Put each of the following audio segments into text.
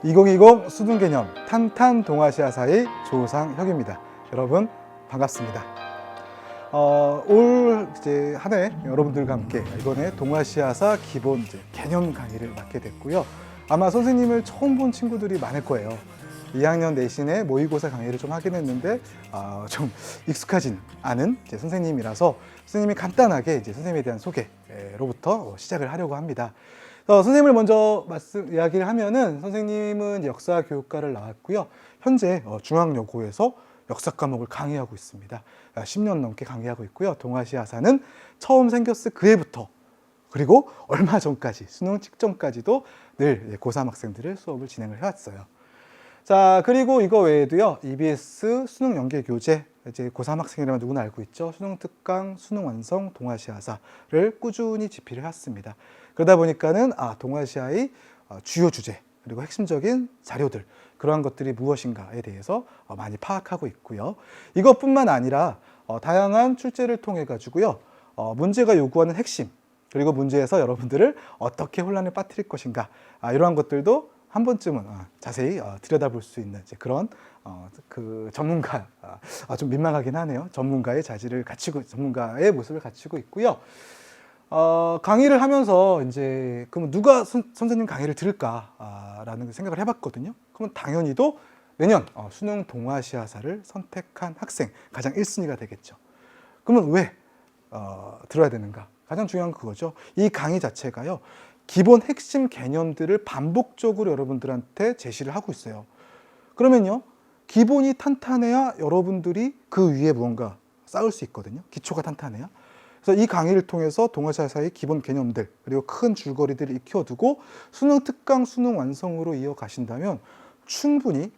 2020 수능개념 탄탄 동아시아사의 조상혁입니다. 여러분 반갑습니다. 올 이제 한 해 여러분들과 함께 이번에 동아시아사 기본 개념 강의를 맡게 됐고요. 아마 선생님을 처음 본 친구들이 많을 거예요. 2학년 내신에 모의고사 강의를 좀 하긴 했는데 좀 익숙하진 않은 선생님이라서 선생님이 간단하게 선생님에 대한 소개로부터 시작을 하려고 합니다. 선생님을 먼저 이야기를 하면은 선생님은 역사 교육과를 나왔고요. 현재 중앙여고에서 역사 과목을 강의하고 있습니다. 10년 넘게 강의하고 있고요. 동아시아사는 처음 생겼을 그 해부터 그리고 얼마 전까지 수능 직전까지도 늘 고3 학생들을 수업을 진행을 해왔어요. 자, 그리고 이거 외에도요, EBS 수능 연계 교재, 이제 고3 학생이라면 누구나 알고 있죠. 수능 특강, 수능 완성, 동아시아사를 꾸준히 집필을 해왔습니다. 그러다 보니까는 동아시아의 주요 주제 그리고 핵심적인 자료들, 그러한 것들이 무엇인가에 대해서 많이 파악하고 있고요. 이것뿐만 아니라 다양한 출제를 통해 가지고요, 문제가 요구하는 핵심, 그리고 문제에서 여러분들을 어떻게 혼란에 빠뜨릴 것인가, 이러한 것들도 한 번쯤은 자세히 들여다볼 수 있는 그런 그 전문가, 좀 민망하긴 하네요. 전문가의 자질을 갖추고, 전문가의 모습을 갖추고 있고요. 강의를 하면서 이제 그러면 누가 선생님 강의를 들을까라는 생각을 해봤거든요. 그러면 당연히도 내년 수능 동아시아사를 선택한 학생, 가장 1순위가 되겠죠. 그러면 왜 들어야 되는가? 가장 중요한 건 그거죠. 이 강의 자체가요, 기본 핵심 개념들을 반복적으로 여러분들한테 제시를 하고 있어요. 그러면요, 기본이 탄탄해야 여러분들이 그 위에 무언가 쌓을 수 있거든요. 기초가 탄탄해야. 그래서 이 강의를 통해서 동아시아사의 기본 개념들, 그리고 큰 줄거리들을 익혀두고 수능 특강, 수능 완성으로 이어가신다면 충분히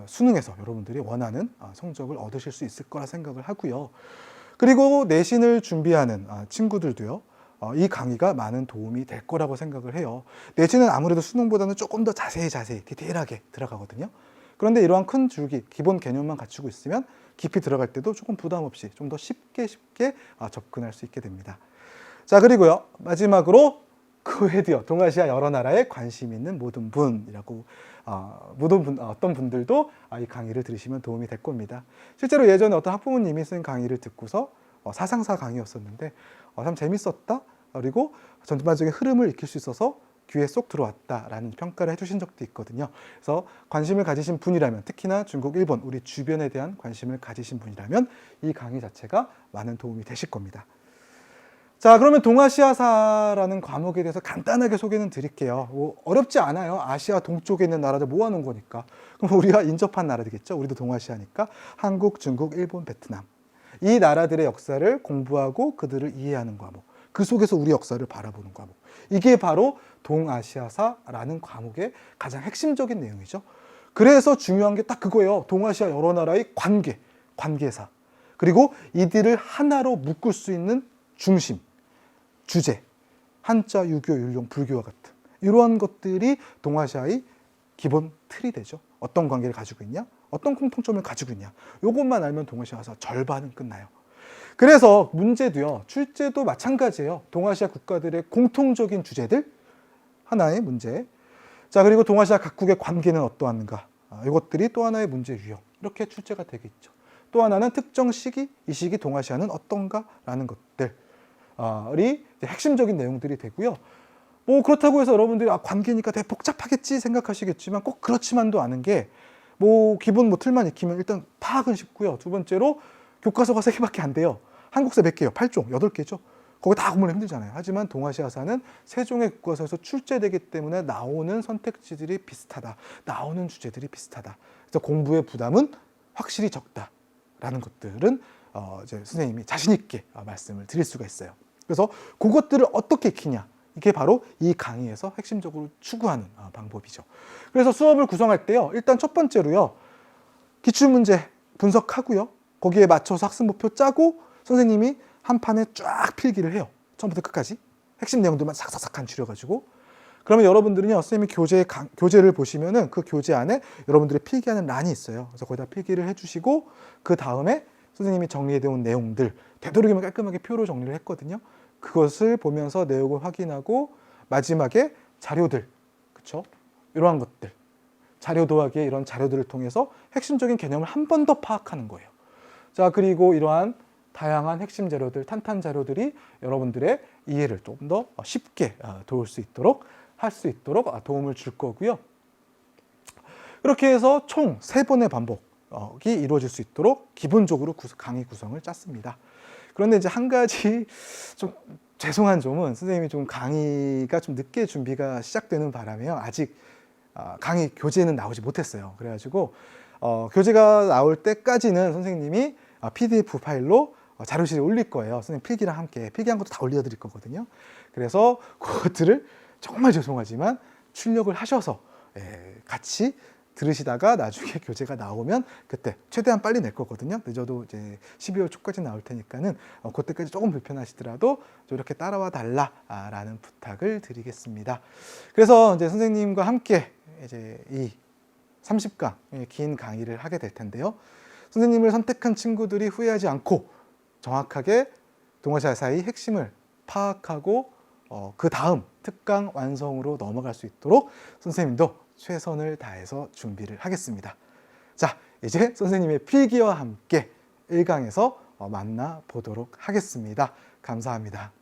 수능에서 여러분들이 원하는 성적을 얻으실 수 있을 거라 생각을 하고요. 그리고 내신을 준비하는 친구들도요, 이 강의가 많은 도움이 될 거라고 생각을 해요. 내신은 아무래도 수능보다는 조금 더 자세히 디테일하게 들어가거든요. 그런데 이러한 큰 줄기, 기본 개념만 갖추고 있으면 깊이 들어갈 때도 조금 부담 없이 좀 더 쉽게 접근할 수 있게 됩니다. 자, 그리고요, 마지막으로 그 외에도요, 동아시아 여러 나라에 관심 있는 모든 분이라고, 어떤 분들도 이 강의를 들으시면 도움이 될 겁니다. 실제로 예전에 어떤 학부모님이 쓴 강의를 듣고서 사상사 강의였었는데 참 재밌었다, 그리고 전반적인 흐름을 익힐 수 있어서 귀에 쏙 들어왔다라는 평가를 해주신 적도 있거든요. 그래서 관심을 가지신 분이라면, 특히나 중국, 일본, 우리 주변에 대한 관심을 가지신 분이라면 이 강의 자체가 많은 도움이 되실 겁니다. 자, 그러면 동아시아사라는 과목에 대해서 간단하게 소개는 드릴게요. 어렵지 않아요. 아시아 동쪽에 있는 나라들 모아놓은 거니까. 그럼 우리가 인접한 나라들이겠죠. 우리도 동아시아니까 한국, 중국, 일본, 베트남. 이 나라들의 역사를 공부하고 그들을 이해하는 과목. 그 속에서 우리 역사를 바라보는 과목. 이게 바로 동아시아사라는 과목의 가장 핵심적인 내용이죠. 그래서 중요한 게 딱 그거예요. 동아시아 여러 나라의 관계사. 그리고 이들을 하나로 묶을 수 있는 중심, 주제, 한자, 유교, 율용, 불교와 같은 이러한 것들이 동아시아의 기본 틀이 되죠. 어떤 관계를 가지고 있냐? 어떤 공통점을 가지고 있냐? 이것만 알면 동아시아사 절반은 끝나요. 그래서 문제도요, 출제도 마찬가지예요. 동아시아 국가들의 공통적인 주제들, 하나의 문제. 자, 그리고 동아시아 각국의 관계는 어떠한가? 이것들이 또 하나의 문제 유형. 이렇게 출제가 되겠죠. 또 하나는 특정 시기, 이 시기 동아시아는 어떤가라는 것들이 핵심적인 내용들이 되고요. 뭐 그렇다고 해서 여러분들이 관계니까 되게 복잡하겠지 생각하시겠지만 꼭 그렇지만도 않은 게, 기본 틀만 익히면 일단 파악은 쉽고요. 두 번째로 교과서가 3개밖에 안 돼요. 한국사 몇 개요? 8종, 8개죠. 거기 다 공부는 힘들잖아요. 하지만 동아시아사는 3종의 교과서에서 출제되기 때문에 나오는 선택지들이 비슷하다. 나오는 주제들이 비슷하다. 그래서 공부의 부담은 확실히 적다라는 것들은 이제 선생님이 자신 있게 말씀을 드릴 수가 있어요. 그래서 그것들을 어떻게 익히냐, 이게 바로 이 강의에서 핵심적으로 추구하는 방법이죠. 그래서 수업을 구성할 때요, 일단 첫 번째로요, 기출문제 분석하고요, 거기에 맞춰서 학습 목표 짜고 선생님이 한 판에 쫙 필기를 해요. 처음부터 끝까지 핵심 내용들만 싹싹싹 간추려가지고. 그러면 여러분들은요, 선생님이 교재를 보시면은 그 교재 안에 여러분들이 필기하는 란이 있어요. 그래서 거기다 필기를 해주시고, 그 다음에 선생님이 정리해둔 내용들, 되도록이면 깔끔하게 표로 정리를 했거든요. 그것을 보면서 내용을 확인하고 마지막에 자료들, 그쵸? 이러한 것들, 자료 더하기의 이런 자료들을 통해서 핵심적인 개념을 한 번 더 파악하는 거예요. 자, 그리고 이러한 다양한 핵심 자료들, 탄탄 자료들이 여러분들의 이해를 조금 더 쉽게 도울 수 있도록 할 수 있도록 도움을 줄 거고요. 이렇게 해서 총 3번의 반복이 이루어질 수 있도록 기본적으로 강의 구성을 짰습니다. 그런데 이제 한 가지 좀 죄송한 점은 선생님이 좀 강의가 좀 늦게 준비가 시작되는 바람에요. 아직 강의 교재는 나오지 못했어요. 그래가지고 교재가 나올 때까지는 선생님이 PDF 파일로 자료실에 올릴 거예요. 선생님 필기랑 함께 필기한 것도 다 올려드릴 거거든요. 그래서 그것들을 정말 죄송하지만 출력을 하셔서 같이 들으시다가 나중에 교재가 나오면 그때 최대한 빨리 낼 거거든요. 늦어도 이제 12월 초까지 나올 테니까는 그때까지 조금 불편하시더라도 이렇게 따라와 달라라는 부탁을 드리겠습니다. 그래서 이제 선생님과 함께 이제 이 30강의 긴 강의를 하게 될 텐데요. 선생님을 선택한 친구들이 후회하지 않고 정확하게 동아시아사의 핵심을 파악하고 그 다음 특강 완성으로 넘어갈 수 있도록 선생님도 최선을 다해서 준비를 하겠습니다. 자, 이제 선생님의 필기와 함께 1강에서 만나 보도록 하겠습니다. 감사합니다.